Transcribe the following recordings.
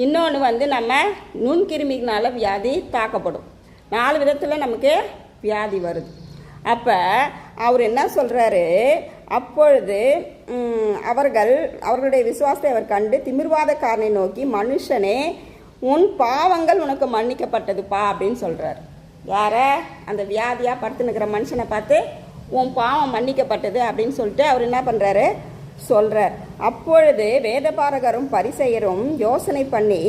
இன்னொன்று வந்து நம்ம நுண்கிருமிகளால் வியாதி தாக்கப்படும். 4 விதத்தில் நமக்கு வியாதி வருது. அப்போ அவர் என்ன சொல்கிறாரு, அப்பொழுது அவர்களுடைய விசுவாசத்தை அவர் கண்டு திமிர்வாதக்காரனை நோக்கி, மனுஷனே உன் பாவங்கள் உனக்கு மன்னிக்கப்பட்டதுப்பா அப்படின்னு சொல்கிறார். யார? அந்த வியாதியாக படுத்துனுக்கிற மனுஷனை பார்த்து உன் பாவம் மன்னிக்கப்பட்டது அப்படின்னு சொல்லிட்டு அவர் என்ன பண்ணுறாரு சொல்கிறார். அப்பொழுது வேதபாரகரும் பரிசெயரும் யோசனை பண்ணி,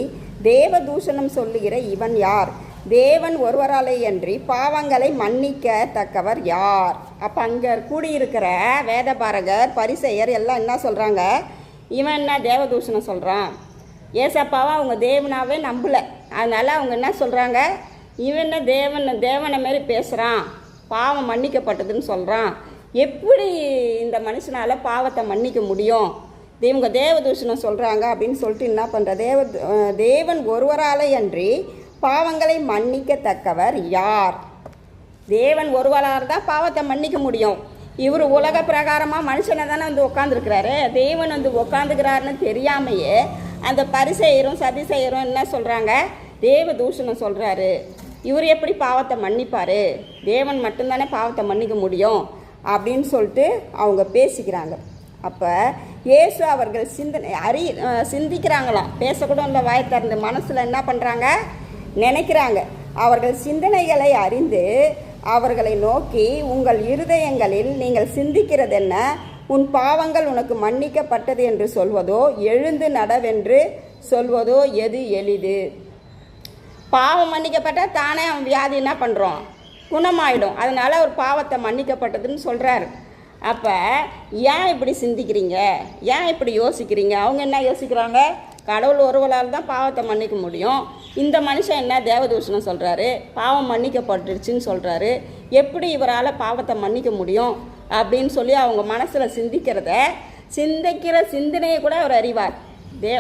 தேவதூஷணம் சொல்லுகிற இவன் யார்? தேவன் ஒருவராலே அன்றி பாவங்களை மன்னிக்க தக்கவர் யார்? அப்போ அங்கே கூடியிருக்கிற வேதபாரகர் பரிசெயர் எல்லாம் என்ன சொல்கிறாங்க, இவன் என்ன தேவதூஷணம் சொல்கிறான், ஏசப்பாவை அவங்க தேவனாவே நம்பலை, அதனால் அவங்க என்ன சொல்கிறாங்க, இவன் தேவனை மாரி பேசுகிறான், பாவம் மன்னிக்கப்பட்டதுன்னு சொல்கிறான், எப்படி இந்த மனுஷனால் பாவத்தை மன்னிக்க முடியும், இவங்க தேவதூஷணம் சொல்கிறாங்க அப்படின்னு சொல்லிட்டு என்ன பண்ணுற, தேவன் ஒருவராலே அன்றி பாவங்களை மன்னிக்கத்தக்கவர் யார்? தேவன் ஒருவரால் தான் பாவத்தை மன்னிக்க முடியும். இவர் உலக பிரகாரமாக மனுஷனை தானே வந்து உட்காந்துருக்கிறாரு, தேவன் வந்து உட்காந்துக்கிறாருன்னு தெரியாமையே அந்த பரிசெயரும் சதிசெயரும் என்ன சொல்கிறாங்க, தேவதூஷணம் சொல்கிறாரு, இவர் எப்படி பாவத்தை மன்னிப்பார், தேவன் மட்டும்தானே பாவத்தை மன்னிக்க முடியும் அப்படின்னு சொல்லிட்டு அவங்க பேசிக்கிறாங்க. அப்போ இயேசு அவர்கள் சிந்திக்கிறாங்களாம், பேசக்கூட இல்லை, வாயை திறந்து மனசில் என்ன பண்ணுறாங்க, நினைக்கிறாங்க. அவர்கள் சிந்தனைகளை அறிந்து அவர்களை நோக்கி, உங்கள் இருதயங்களில் நீங்கள் சிந்திக்கிறது என்ன? உன் பாவங்கள் உனக்கு மன்னிக்கப்பட்டது என்று சொல்வதோ, எழுந்து நடவென்று சொல்வதோ எது எளிது? பாவம் மன்னிக்கப்பட்டால் தானே அவன் வியாதி என்ன பண்ணுறோம், குணமாயிடும். அதனால் அவர் பாவத்தை மன்னிக்கப்பட்டதுன்னு சொல்கிறார். அப்போ ஏன் இப்படி சிந்திக்கிறீங்க, ஏன் இப்படி யோசிக்கிறீங்க? அவங்க என்ன யோசிக்கிறாங்க, கடவுள் ஒருவரால் தான் பாவத்தை மன்னிக்க முடியும், இந்த மனுஷன் என்ன தேவதூஷணம் சொல்கிறாரு, பாவம் மன்னிக்கப்பட்டுருச்சுன்னு சொல்கிறாரு, எப்படி இவரால் பாவத்தை மன்னிக்க முடியும் அப்படின்னு சொல்லி அவங்க மனசில் சிந்திக்கிற சிந்தனையை கூட அவர் அறிவார்.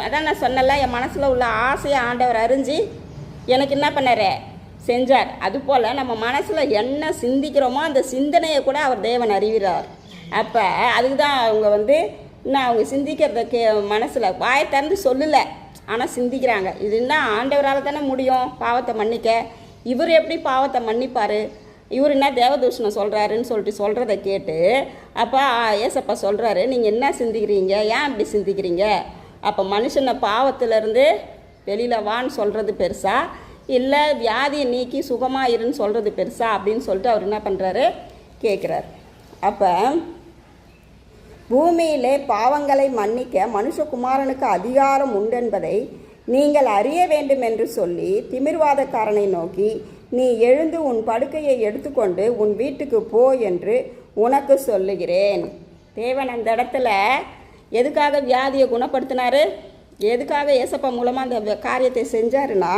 அதான் நான் சொன்னல, என் மனசில் உள்ள ஆசையை ஆண்டவர் அறிஞ்சு எனக்கு என்ன பண்ணார், செஞ்சார். அதுபோல் நம்ம மனசில் என்ன சிந்திக்கிறோமோ அந்த சிந்தனையை கூட அவர் தேவன் அறிகிறார். அப்போ அதுக்கு தான் அவங்க வந்து இன்னும் அவங்க சிந்திக்கிறத மனசில் வாயை திறந்து சொல்லலை, ஆனால் சிந்திக்கிறாங்க. இது என்ன ஆண்டவரால் தானே முடியும் பாவத்தை மன்னிக்க, இவர் எப்படி பாவத்தை மன்னிப்பார், இவர் என்ன தேவதூஷணம் சொல்கிறாருன்னு சொல்கிறத கேட்டு அப்போ ஏசப்பா சொல்கிறாரு, நீங்கள் என்ன சிந்திக்கிறீங்க, ஏன் இப்படி சிந்திக்கிறீங்க? அப்போ மனுஷனை பாவத்திலேருந்து வெளியில் வான்னு சொல்கிறது பெருசா, இல்லை வியாதியை நீக்கி சுகமாக இருன்னு சொல்கிறது பெருசா அப்படின்னு சொல்லிட்டு அவர் என்ன பண்ணுறாரு கேட்குறார். அப்போ பூமியிலே பாவங்களை மன்னிக்க மனுஷகுமாரனுக்கு அதிகாரம் உண்டென்பதை நீங்கள் அறிய வேண்டும் என்று சொல்லி திமிர்வாதக்காரனை நோக்கி, நீ எழுந்து உன் படுக்கையை எடுத்துக்கொண்டு உன் வீட்டுக்கு போ என்று உனக்கு சொல்லுகிறேன். தேவன் அந்த இடத்துல எதுக்காக வியாதியை குணப்படுத்தினார், எதுக்காக ஏசப்பா மூலமாக அந்த காரியத்தை செஞ்சாருன்னா,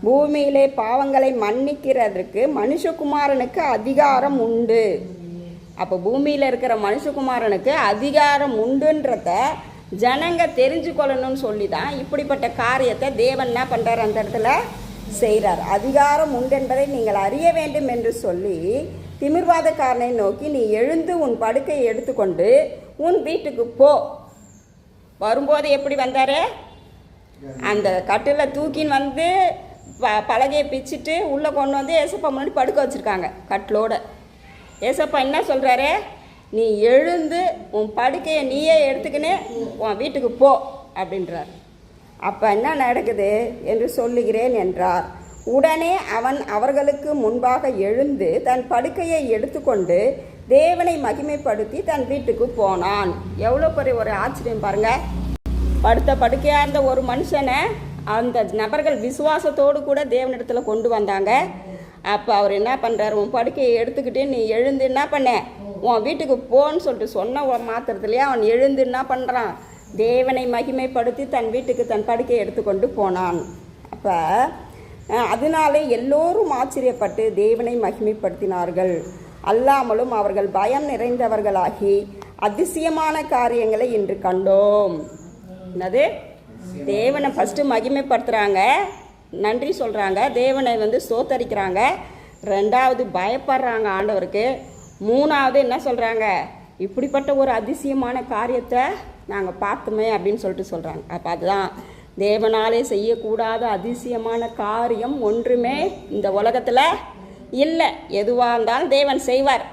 பூமியிலே பாவங்களை மன்னிக்கிறதுக்கு மனுஷகுமாரனுக்கு அதிகாரம் உண்டு. அப்போ பூமியில் இருக்கிற மனுஷகுமாரனுக்கு அதிகாரம் உண்டுன்றத ஜனங்க தெரிஞ்சு கொள்ளணும்னு சொல்லி தான் இப்படிப்பட்ட காரியத்தை தேவன் என்ன பண்ணுறார், அந்த இடத்துல செய்கிறார். அதிகாரம் உண்டு என்பதை நீங்கள் அறிய வேண்டும் என்று சொல்லி திமிர்வாதக்காரனை நோக்கி, நீ எழுந்து உன் படுக்கையை எடுத்துக்கொண்டு உன் வீட்டுக்கு போ. வரும்போது எப்படி வந்தார், அந்த கட்டில் தூக்கின்னு வந்து பலகையை பிச்சுட்டு உள்ளே கொண்டு வந்து ஏசப்பா முன்னாடி படுக்க வச்சுருக்காங்க கட்டிலோட. ஏசப்பா என்ன சொல்கிறாரு, நீ எழுந்து உன் படுக்கையை நீயே எடுத்துக்கின்னு உன் வீட்டுக்கு போ அப்படின்றார். அப்போ என்ன நடக்குது என்று சொல்லுகிறேன் என்றார். உடனே அவன் அவர்களுக்கு முன்பாக எழுந்து தன் படுக்கையை எடுத்துக்கொண்டு தேவனை மகிமைப்படுத்தி தன் வீட்டுக்கு போனான். எவ்வளோ பெரிய ஒரு ஆச்சரியம் பாருங்கள். படுத்த படுக்கையாக இருந்த ஒரு மனுஷனை அந்த நபர்கள் விசுவாசத்தோடு கூட தேவனிடத்தில் கொண்டு வந்தாங்க. அப்போ அவர் என்ன பண்ணுறாரு, உன் படுக்கையை எடுத்துக்கிட்டு நீ எழுந்து என்ன பண்ண உன் வீட்டுக்கு போன்னு சொல்லிட்டு சொன்ன மாத்திரத்துலேயே அவன் எழுந்து என்ன பண்ணுறான், தேவனை மகிமைப்படுத்தி தன் வீட்டுக்கு தன் படுக்கையை எடுத்துக்கொண்டு போனான். அப்போ அதனாலே எல்லோரும் ஆச்சரியப்பட்டு தேவனை மகிமைப்படுத்தினார்கள். அல்லாமலும் அவர்கள் பயம் நிறைந்தவர்களாகி அதிசயமான காரியங்களை இன்று கண்டோம். என்னது, தேவனை ஃபஸ்ட்டு மகிமைப்படுத்துகிறாங்க, நன்றி சொல்கிறாங்க, தேவனை வந்து ஸ்தோத்தரிக்கிறாங்க. 2வது பயப்படுறாங்க ஆண்டவருக்கு. 3வது என்ன சொல்கிறாங்க, இப்படிப்பட்ட ஒரு அதிசயமான காரியத்தை நாங்கள் பார்த்தோமே அப்படின்னு சொல்லிட்டு சொல்கிறாங்க. அப்போ அதுதான் தேவனாலே செய்யக்கூடாத அதிசயமான காரியம் ஒன்றுமே இந்த உலகத்தில் இல்லை. எதுவாக இருந்தாலும் தேவன் செய்வார்.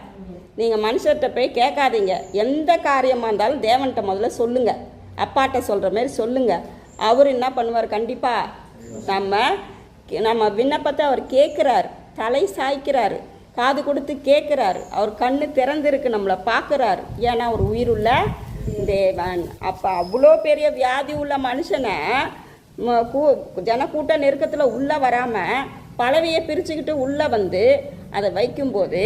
நீங்கள் மனுஷர்கிட்ட போய் கேட்காதீங்க. எந்த காரியமாக இருந்தாலும் தேவன்கிட்ட முதல்ல சொல்லுங்கள். அப்பாட்ட சொல்கிற மாதிரி சொல்லுங்கள். அவர் என்ன பண்ணுவார்? கண்டிப்பாக நம்ம விண்ணப்பத்தை அவர் கேட்குறாரு, தலை சாய்க்கிறாரு, காது கொடுத்து கேட்குறாரு. அவர் கண்ணு திறந்திருக்கு, நம்மளை பார்க்குறாரு. ஏன்னா அவர் உயிருள்ள தேவன். அப்போ அவ்வளோ பெரிய வியாதி உள்ள மனுஷனை ஜனக்கூட்ட நெருக்கத்தில் உள்ளே வராமல் பலவையை பிரிச்சுக்கிட்டு உள்ளே வந்து அதை வைக்கும்போது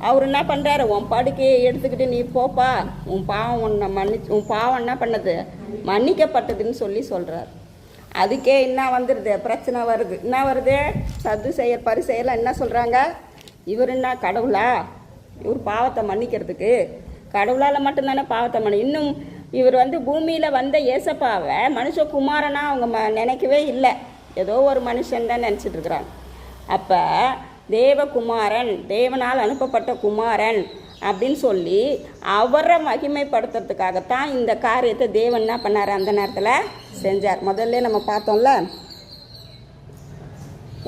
அவர் என்ன பண்ணுறாரு? உன் படுக்கையை எடுத்துக்கிட்டு நீ போப்பா, உன் பாவம் உன் பாவம் என்ன பண்ணது? மன்னிக்கப்பட்டதுன்னு சொல்கிறார். அதுக்கே என்ன வந்துடுது? பிரச்சனை வருது. என்ன வருது? சதுசேயர் பரிசேயர்லாம் என்ன சொல்கிறாங்க? இவர் என்ன கடவுளா? இவர் பாவத்தை மன்னிக்கிறதுக்கு? கடவுளால் மட்டும்தானே பாவத்தை இன்னும் இவர் பூமியில் வந்த ஏசப்பாவை மனுஷகுமாரனா அவங்க நினைக்கவே இல்லை. ஏதோ ஒரு மனுஷன் தான் நினச்சிட்டு இருக்கிறாங்க. அப்போ தேவகுமாரன், தேவனால் அனுப்பப்பட்ட குமாரன் அப்படின்னு சொல்லி அவரை மகிமைப்படுத்துறதுக்காகத்தான் இந்த காரியத்தை தேவன் என்ன பண்ணார்? அந்த நேரத்தில் செஞ்சார். முதல்ல நம்ம பார்த்தோம்ல,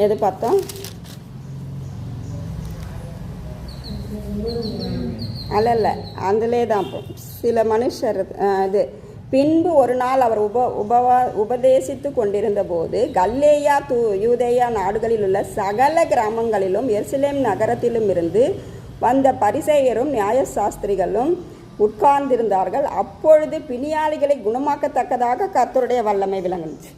எது பார்த்தோம்? அல்ல அதிலே தான் சில மனுஷர் இது பின்பு ஒரு நாள் அவர் உபதேசித்து கொண்டிருந்த போது கல்லேயா யூதேயா நாடுகளில் உள்ள சகல கிராமங்களிலும் எருசலேம் நகரத்திலும் இருந்து வந்த பரிசேயரும் நியாயசாஸ்திரிகளும் உட்கார்ந்திருந்தார்கள். அப்பொழுது பிணியாளிகளை குணமாக்கத்தக்கதாக கர்த்தருடைய வல்லமை விளங்குச்சு.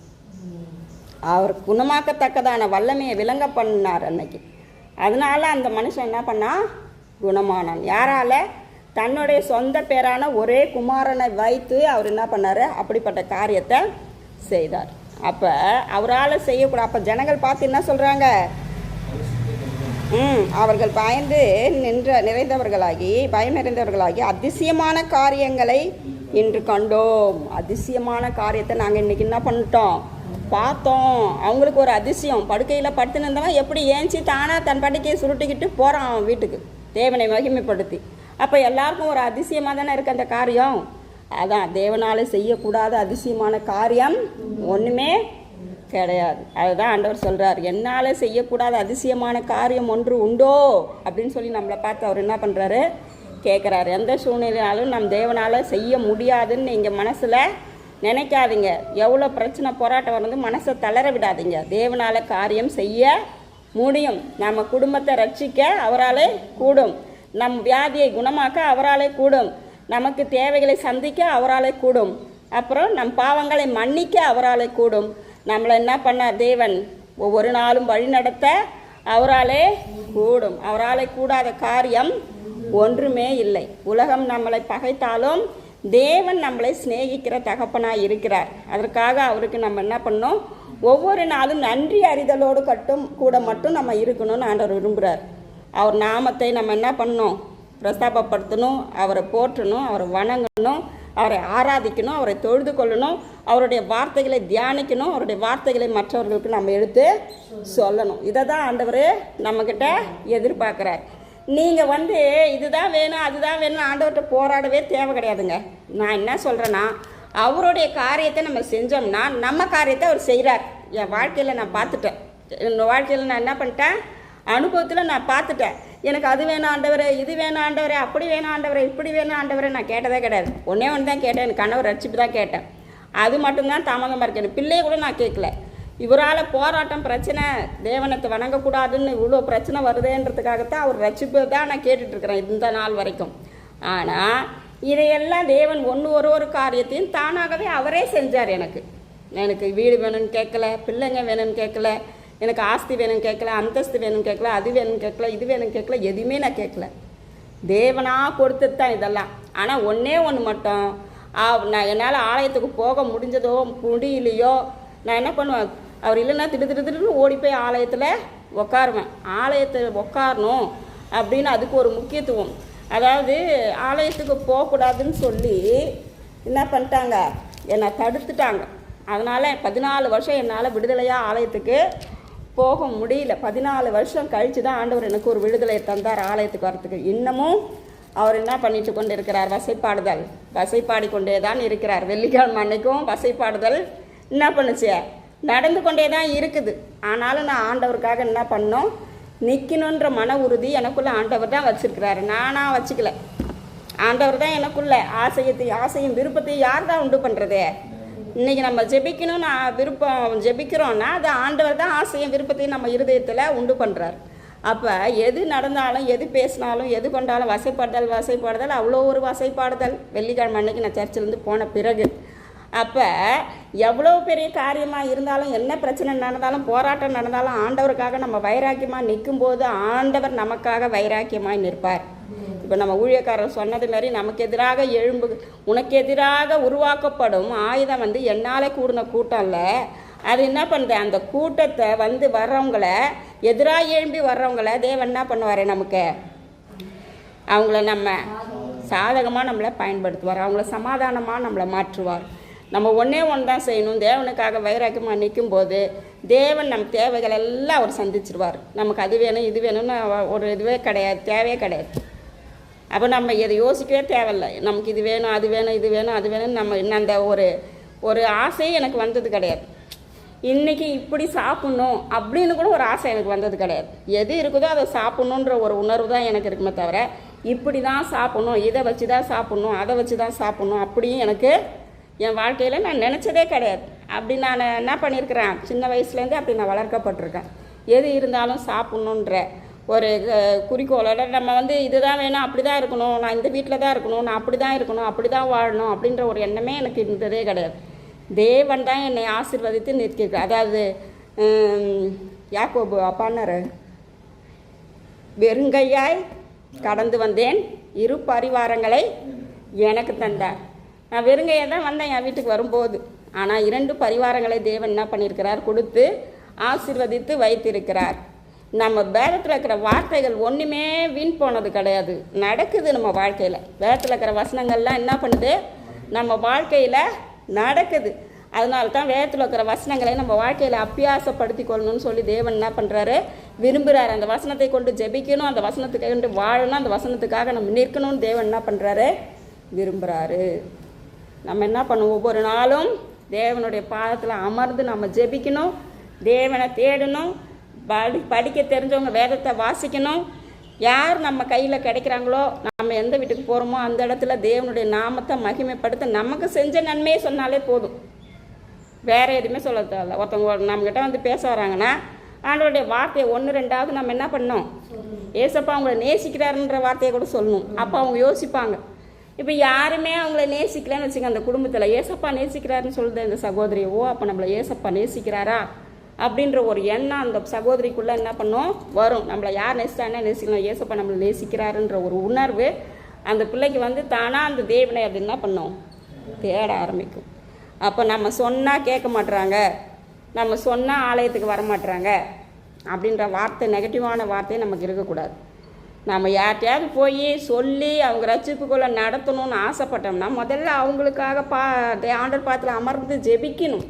அவர் குணமாக்கத்தக்கதான வல்லமையை விளங்க பண்ணார் அன்னைக்கு. அதனால அந்த மனுஷன் என்ன பண்ணா? குணமானான். யாரால? தன்னுடைய சொந்த பேரான ஒரே குமாரனை வைத்து அவர் என்ன பண்ணார்? அப்படிப்பட்ட காரியத்தை செய்தார். அப்போ அவரால் செய்யக்கூடாது. அப்போ ஜனங்கள் பார்த்து என்ன சொல்கிறாங்க? அவர்கள் பயம் நிறைந்தவர்களாகி அதிசயமான காரியங்களை இன்று கண்டோம். அதிசயமான காரியத்தை நாங்கள் இன்றைக்கி என்ன பண்ணிட்டோம்? பார்த்தோம். அவங்களுக்கு ஒரு அதிசயம். படுக்கையில் படுத்துன்னு இருந்தவன் எப்படி ஏஞ்சி தானாக தன் படுக்கையை சுருட்டிக்கிட்டு போகிறான் வீட்டுக்கு, தேவனை மகிமைப்படுத்தி. அப்போ எல்லாருக்கும் ஒரு அதிசயமாக தானே இருக்குது அந்த காரியம். அதான் தேவனால் செய்யக்கூடாத அதிசயமான காரியம் ஒன்றுமே கிடையாது. அதுதான் ஆண்டவர் சொல்கிறார், என்னால் செய்யக்கூடாத அதிசயமான காரியம் ஒன்று உண்டோ அப்படின்னு சொல்லி நம்மளை பார்த்து அவர் என்ன பண்ணுறாரு? கேட்குறாரு. எந்த சூழ்நிலையாலும் நம் தேவனால் செய்ய முடியாதுன்னு நீங்கள் மனசில் நினைக்காதீங்க. எவ்வளோ பிரச்சனை போராட்டம் வந்து மனசை தளர விடாதீங்க. தேவனால் காரியம் செய்ய முடியும். நம்ம குடும்பத்தை ரட்சிக்க அவராலே கூடும். நம் வியாதியை குணமாக்க அவராலே கூடும். நமக்கு தேவைகளை சந்திக்க அவராலே கூடும். அப்புறம் நம் பாவங்களை மன்னிக்க அவராலே கூடும். நம்மளை என்ன பண்ணார்? தேவன் ஒவ்வொரு நாளும் வழி நடத்த அவராலே கூடும். அவராலே கூடாத காரியம் ஒன்றுமே இல்லை. உலகம் நம்மளை பகைத்தாலும் தேவன் நம்மளை சிநேகிக்கிற தகப்பனாக இருக்கிறார். அதற்காக அவருக்கு நம்ம என்ன பண்ணோம்? ஒவ்வொரு நாளும் நன்றி அறிதலோடு கூட மட்டும் நம்ம இருக்கணும்னு ஆண்டவர் விரும்புகிறார். அவர் நாமத்தை நம்ம என்ன பண்ணணும்? பிரஸ்தாபப்படுத்தணும், அவரை போற்றணும், அவரை வணங்கணும், அவரை ஆராதிக்கணும், அவரை தொழுது கொள்ளணும், அவருடைய வார்த்தைகளை தியானிக்கணும், அவருடைய வார்த்தைகளை மற்றவர்களுக்கு நம்ம எடுத்து சொல்லணும். இதை தான் ஆண்டவர் நம்மக்கிட்ட எதிர்பார்க்குறார். நீங்கள் இதுதான் வேணும் அதுதான் வேணும் ஆண்டவர்கிட்ட போராடவே தேவை கிடையாதுங்க. நான் என்ன சொல்கிறேன்னா, அவருடைய காரியத்தை நம்ம செஞ்சோம்னா நம்ம காரியத்தை அவர் செய்கிறார். என் வாழ்க்கையில் நான் பார்த்துட்டேன். என் வாழ்க்கையில் நான் என்ன பண்ணிட்டேன்? அனுபவத்தில் நான் பார்த்துட்டேன். எனக்கு அது வேணும் ஆண்டவரே, இது வேணும் ஆண்டவரே, அப்படி வேணும் ஆண்டவரே, இப்படி வேணும் ஆண்டவரே நான் கேட்டதே கிடையாது. ஒன்றே ஒன்று தான் கேட்டேன். என் கணவர் ரட்சிப்பு தான் கேட்டேன். அது மட்டும்தான் தாமதமாக இருக்கேன். பிள்ளையை கூட நான் கேட்கல. இவரால் போராட்டம் பிரச்சனை, தேவனத்தை வணங்கக்கூடாதுன்னு இவ்வளோ பிரச்சனை வருதுன்றதுக்காகத்தான் அவர் ரட்சிப்பு தான் நான் கேட்டுட்ருக்கிறேன் இந்த நாள் வரைக்கும். ஆனால் இதையெல்லாம் தேவன் ஒரு காரியத்தையும் தானாகவே அவரே செஞ்சார். எனக்கு வீடு வேணும்னு கேட்கல, பிள்ளைங்க வேணும்னு கேட்கல, எனக்கு ஆஸ்தி வேணும்னு கேட்கல, அந்தஸ்து வேணும்னு கேட்கல, அது வேணும்னு கேட்கல, இது வேணும்னு கேட்கல, எதுவுமே நான் கேட்கல. தேவனாக கொடுத்தது தான் இதெல்லாம். ஆனால் ஒன்றே ஒன்று மட்டும், நான் என்னால் ஆலயத்துக்கு போக முடிஞ்சதோ முடியலையோ நான் என்ன பண்ணுவேன்? அவர் இல்லைன்னா திட்டு ஓடி போய் ஆலயத்தில் உட்காருவேன். ஆலயத்தில் உட்காரணும் அப்படின்னு அதுக்கு ஒரு முக்கியத்துவம். அதாவது ஆலயத்துக்கு போகக்கூடாதுன்னு சொல்லி என்ன பண்ணிட்டாங்க? என்னை தடுத்துட்டாங்க. அதனால் 14 வருஷம் என்னால் விடுதலையாக ஆலயத்துக்கு போக முடியல. 14 வருஷம் கழித்து தான் ஆண்டவர் எனக்கு ஒரு விடுதலை தந்தார் ஆலயத்துக்கு வரத்துக்கு. இன்னமும் அவர் என்ன பண்ணிட்டு கொண்டு இருக்கிறார்? வசைப்பாடி கொண்டே தான் இருக்கிறார். வெள்ளிக்கிழமை அன்னைக்கும் வசைப்பாடுதல் என்ன பண்ணுச்சு, நடந்து கொண்டே தான் இருக்குது. ஆனாலும் நான் ஆண்டவருக்காக என்ன பண்ணோம், நிற்கணுன்ற மன உறுதி எனக்குள்ளே ஆண்டவர் தான் வச்சுருக்கிறாரு, நானாக வச்சுக்கல. ஆண்டவர் தான் எனக்குள்ள ஆசையும் விருப்பத்தையும் யார் தான் உண்டு பண்ணுறது. இன்றைக்கி நம்ம ஜெபிக்கணும்னு விருப்பம் ஜெபிக்கிறோன்னா அது ஆண்டவர் தான் ஆசையும் விருப்பத்தையும் நம்ம இருதயத்தில் உண்டு பண்ணுறார். அப்போ எது நடந்தாலும் எது பேசினாலும் எது கொண்டாலும் வசைப்பாடுதல் அவ்வளோ ஒரு வசைப்பாடுதல். வெள்ளிக்கிழமை அன்னைக்கு நான் சர்ச்சிலேருந்து போன பிறகு அப்போ எவ்வளோ பெரிய காரியமாக இருந்தாலும் என்ன பிரச்சனை நடந்தாலும் போராட்டம் நடந்தாலும் ஆண்டவருக்காக நம்ம வைராக்கியமாக நிற்கும்போது ஆண்டவர் நமக்காக வைராக்கியமாக நிற்பார். இப்போ நம்ம ஊழியக்காரர் சொன்னது மாதிரி நமக்கு எதிராக உனக்கு எதிராக உருவாக்கப்படும் ஆயுதம் என்னால் கூடின கூட்டம் இல்லை. அது என்ன பண்ணுது, அந்த கூட்டத்தை வர்றவங்கள எதிராக எழும்பி வர்றவங்கள தேவன் என்ன பண்ணுவார், நமக்கு அவங்கள நம்ம சாதகமாக நம்மளை பயன்படுத்துவார், அவங்கள சமாதானமாக நம்மளை மாற்றுவார். நம்ம ஒன்றே தான் செய்யணும், தேவனுக்காக வைராக்கியமாக நிற்கும்போது தேவன் நம்ம தேவைகள் எல்லாம் அவர் சந்திச்சிருவார். நமக்கு அது வேணும் இது வேணும்னு ஒரு இதுவே கிடையாது, தேவையே கிடையாது. அப்போ நம்ம இதை யோசிக்கவே தேவையில்லை. நமக்கு இது வேணும் அது வேணும் இது வேணும் அது வேணும்னு நம்ம இன்னும் அந்த ஒரு ஆசையே எனக்கு வந்தது கிடையாது. இன்றைக்கி இப்படி சாப்பிட்ணும் அப்படின்னு கூட ஒரு ஆசை எனக்கு வந்தது கிடையாது. எது இருக்குதோ அதை சாப்பிட்ணுன்ற ஒரு உணர்வு தான் எனக்கு இருக்குமே தவிர இப்படி தான் சாப்பிட்ணும், இதை வச்சு தான் சாப்பிட்ணும், அதை வச்சு தான் சாப்பிட்ணும் அப்படியும் எனக்கு என் வாழ்க்கையில் நான் நினச்சதே கிடையாது. அப்படி நான் என்ன பண்ணியிருக்கிறேன், சின்ன வயசுலேருந்தே அப்படி நான் வளர்க்கப்பட்டிருக்கேன். எது இருந்தாலும் சாப்பிட்ணுன்ற ஒரு குறிக்கோளோட நம்ம இதுதான் வேணும், அப்படி தான் இருக்கணும், நான் இந்த வீட்டில் தான் இருக்கணும், நான் அப்படி தான் இருக்கணும், அப்படி தான் வாழணும் அப்படின்ற ஒரு எண்ணமே எனக்கு இருந்ததே கிடையாது. தேவன் தான் என்னை ஆசீர்வதித்து நிற்கிறது. அதாவது யாக்கோபு அப்பான்னாரு, வெறுங்கையாய் கடந்து வந்தேன், இரு பரிவாரங்களை எனக்கு தந்தார். நான் வெறுங்கையாக தான் வந்தேன் என் வீட்டுக்கு வரும்போது. ஆனால் 2 பரிவாரங்களை தேவன் என்ன பண்ணியிருக்கிறார், கொடுத்து ஆசீர்வதித்து வைத்திருக்கிறார். நம்ம வேதத்தில் இருக்கிற வார்த்தைகள் ஒன்றுமே வீண் போனது கிடையாது, நடக்குது நம்ம வாழ்க்கையில். வேதத்தில் இருக்கிற வசனங்கள்லாம் என்ன பண்ணுது, நம்ம வாழ்க்கையில் நடக்குது. அதனால தான் வேதத்தில் இருக்கிற வசனங்களை நம்ம வாழ்க்கையில் அபியாசப்படுத்தி கொள்ளணும்னு சொல்லி தேவன் என்ன பண்ணுறாரு, விரும்புகிறார். அந்த வசனத்தை கொண்டு ஜெபிக்கணும், அந்த வசனத்துக்கு கொண்டு வாழணும், அந்த வசனத்துக்காக நம்ம நிற்கணும்னு தேவன் என்ன பண்ணுறாரு, விரும்புகிறாரு. நம்ம என்ன பண்ணுவோம், ஒவ்வொரு நாளும் தேவனுடைய பாதத்தில் அமர்ந்து நம்ம ஜெபிக்கணும், தேவனை தேடணும், படிக்க தெரிஞ்சவங்க வேதத்தை வாசிக்கணும். யார் நம்ம கையில் கிடைக்கிறாங்களோ, நம்ம எந்த வீட்டுக்கு போகிறோமோ அந்த இடத்துல தேவனுடைய நாமத்தை மகிமைப்படுத்த நமக்கு செஞ்ச நன்மையை சொன்னாலே போதும், வேறு எதுவுமே சொல்ல தேவையில்ல. ஒருத்தவங்க நம்மக்கிட்ட பேச வராங்கன்னா ஆண்டவருடைய வார்த்தையை 1-2 நம்ம என்ன பண்ணணும், ஏசப்பா அவங்கள நேசிக்கிறாருன்ற வார்த்தையை கூட சொல்லணும். அப்போ அவங்க யோசிப்பாங்க. இப்போ யாருமே அவங்கள நேசிக்கலன்னு வச்சுங்க, அந்த குடும்பத்தில் ஏசப்பா நேசிக்கிறாருன்னு சொல்லுது இந்த சகோதரி, ஓ அப்போ நம்மளை ஏசப்பா நேசிக்கிறாரா அப்படின்ற ஒரு எண்ணம் அந்த சகோதரிக்குள்ளே என்ன பண்ணும், வரும். நம்மளை யார் நேசித்தானே நேசிக்கணும், ஏசப்பா நம்மளை நேசிக்கிறாருன்ற ஒரு உணர்வு அந்த பிள்ளைக்கு தானாக அந்த தேவனை அப்படி என்ன பண்ணும், தேட ஆரம்பிக்கும். அப்போ நம்ம சொன்னால் கேட்க மாட்டுறாங்க, நம்ம சொன்னால் ஆலயத்துக்கு வர மாட்டுறாங்க அப்படின்ற வார்த்தை, நெகட்டிவான வார்த்தையை நமக்கு இருக்கக்கூடாது. நம்ம யார்கிட்டையாவது போய் சொல்லி அவங்க ரட்சிப்புக்குள்ளே நடத்தணும்னு ஆசைப்பட்டோம்னா முதல்ல அவங்களுக்காக ஆண்டவர் பாத்தில் அமர்ந்து ஜெபிக்கணும்.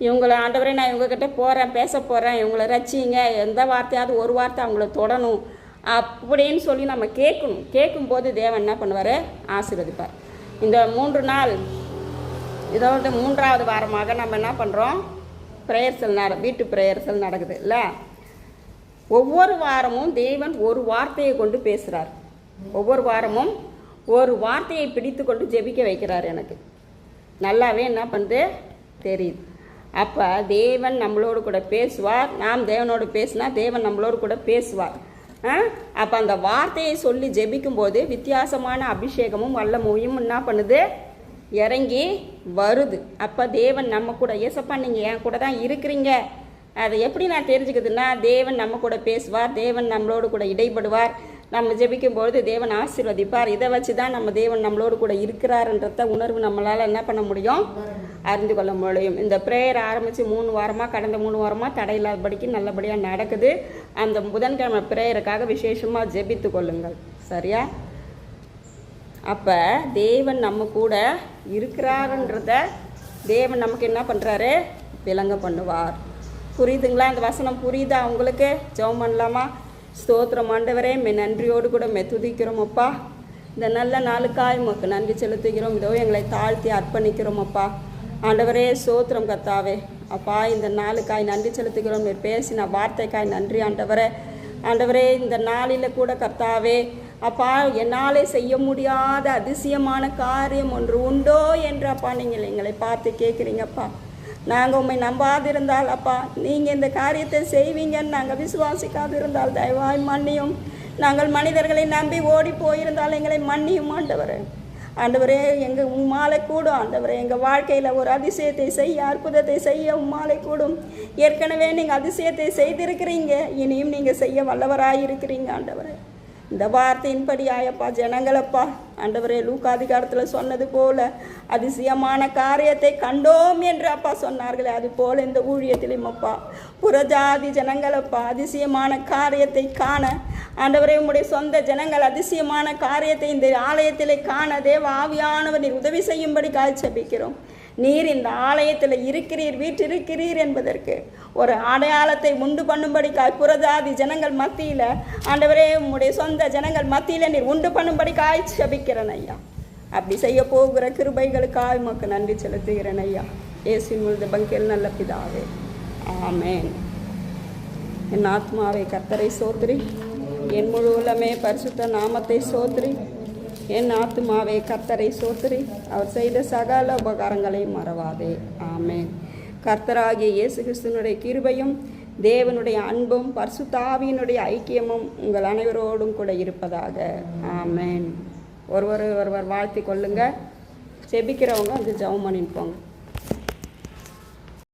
இவங்களை ஆண்டவரே நான் இவங்ககிட்ட போகிறேன், பேச போகிறேன், இவங்களை ரட்சிங்க, எந்த வார்த்தையாவது ஒரு வார்த்தை அவங்கள தொடணும் அப்படின்னு சொல்லி நம்ம கேட்கணும். கேட்கும்போது தேவன் என்ன பண்ணுவார், ஆசீர்வதிப்பார். இந்த 3 நாள் இதோட 3வது வாரமாக நம்ம என்ன பண்ணுறோம், ப்ரேயர்சல் வீட்டு ப்ரேயர்சல் நடக்குது இல்லை. ஒவ்வொரு வாரமும் தேவன் ஒரு வார்த்தையை கொண்டு பேசுகிறார். ஒவ்வொரு வாரமும் ஒரு வார்த்தையை பிடித்து கொண்டு ஜெபிக்க வைக்கிறார். எனக்கு நல்லாவே என்ன பண்ணுது தெரியுது. அப்போ தேவன் நம்மளோடு கூட பேசுவார், நாம் தேவனோடு பேசினா தேவன் நம்மளோடு கூட பேசுவார். அப்போ அந்த வார்த்தையை சொல்லி ஜெபிக்கும்போது வித்தியாசமான அபிஷேகமும் வல்லமையும் என்ன பண்ணுது, இறங்கி வருது. அப்போ தேவன் நம்ம கூட, ஏசப்பா நீங்கள் என் கூட தான் இருக்கிறீங்க, அதை எப்படி நான் தெரிஞ்சுக்குதுன்னா தேவன் நம்ம கூட பேசுவார், தேவன் நம்மளோடு கூட இடைப்படுவார், நம்ம ஜெபிக்கும்பொழுது தேவன் ஆசீர்வதிப்பார். இதை வச்சு தான் நம்ம தேவன் நம்மளோடு கூட இருக்கிறாருன்றத உணர்வு நம்மளால் என்ன பண்ண முடியும், அறிந்து கொள்ள முடியும். இந்த ப்ரேயர் ஆரம்பித்து 3 வாரமாக, கடந்த 3 வாரமாக தடையில்லாதபடிக்கு நல்லபடியாக நடக்குது. அந்த புதன்கிழமை ப்ரேயருக்காக விசேஷமாக ஜெபித்து கொள்ளுங்கள், சரியா? அப்போ தேவன் நம்ம கூட இருக்கிறாருன்றத தேவன் நமக்கு என்ன பண்ணுறாரு, விளங்க பண்ணுவார். புரியுதுங்களா? இந்த வசனம் புரியுதா உங்களுக்கு? ஜெபம் பண்ணலாமா? ஸ்தோத்திரம் ஆண்டவரே, நன்றியோடு கூட துதிக்கிறோம் அப்பா. இந்த நல்ல நாளுக்காய் உமக்கு நன்றி செலுத்துகிறோம். இதோ எங்களை தாழ்த்தி அர்ப்பணிக்கிறோம் அப்பா. ஆண்டவரே சோத்திரம் கர்த்தாவே. அப்பா, இந்த நாளுக்காய் நன்றி செலுத்துகிறோம். நீர் பேசின வார்த்தைக்காய் நன்றி ஆண்டவரே. ஆண்டவரே, இந்த நாளில் கூட கர்த்தாவே அப்பா, என்னாலே செய்ய முடியாத அதிசயமான காரியம் ஒன்று உண்டோ என்று அப்பா நீங்கள் எங்களை பார்த்து கேட்குறீங்கப்பா. நாங்கள் உண்மை நம்பாதிருந்தால் அப்பா, நீங்கள் இந்த காரியத்தை செய்வீங்கன்னு நாங்கள் விசுவாசிக்காது இருந்தால் தயவாய் மன்னியும். நாங்கள் மனிதர்களை நம்பி ஓடி போயிருந்தால் எங்களை மன்னியும் ஆண்டவரே. ஆண்டவரே, எங்கள் உம்மாலை கூடும் ஆண்டவரே. எங்கள் வாழ்க்கையில் ஒரு அதிசயத்தை செய்ய, அற்புதத்தை செய்ய உம்மாலை கூடும். ஏற்கனவே நீங்கள் அதிசயத்தை செய்திருக்கிறீங்க, இனியும் நீங்கள் செய்ய வல்லவராயிருக்கிறீங்க ஆண்டவரே. இந்த வார்த்தையின்படி ஆயப்பா ஜனங்களப்பா ஆண்டவரே, லூக்கா அதிகாரத்தில் சொன்னது போல அதிசயமான காரியத்தை கண்டோம் என்று அப்பா சொன்னார்களே, அது போல இந்த ஊழியத்திலும் அப்பா புறஜாதி ஜனங்களப்பா அதிசயமான காரியத்தை காண ஆண்டவரே, உம்முடைய சொந்த ஜனங்கள் அதிசயமான காரியத்தை இந்த ஆலயத்திலே காண தேவ ஆவியானவர் நீர் உதவி செய்யும்படி காய்ச்சபிக்கிறோம். நீர் இந்த ஆலயத்தில் இருக்கிறீர், வீற்றிருக்கிறீர் என்பதற்கு ஒரு அடையாளத்தை உண்டு பண்ணும்படி புறஜாதி ஜனங்கள் மத்தியில் ஆண்டவரே, உம்முடைய சொந்த ஜனங்கள் மத்தியில் நீர் உண்டு பண்ணும்படி காய்ச்சபிக்கிறேன் ஐயா. அப்படி செய்ய போகிற கிருபைகளுக்காக உமக்கு நன்றி செலுத்துகிறேன் ஐயா. இயேசுவின் மூலம் ஜெபங்கள் நல்ல பிதாவே, ஆமென். என் ஆத்மாவை கர்த்தரை சோத்திரி, என் முழு உள்ளமே பரிசுத்த நாமத்தை சோத்திரி. என் ஆத்துமாவே கர்த்தரை சோத்திரி, அவர் செய்த சகல உபகாரங்களை மறவாதே. ஆமென். கர்த்தராகிய இயேசு கிறிஸ்துவினுடைய கிருபையும் தேவனுடைய அன்பும் பரிசுத்த ஆவியினுடைய ஐக்கியமும் உங்கள் அனைவரோடும் கூட இருப்பதாக. ஆமென். ஒருவர் வாழ்த்தி கொள்ளுங்க. செபிக்கிறவங்க அந்த ஜெபம் பண்ணிட்டு போங்க.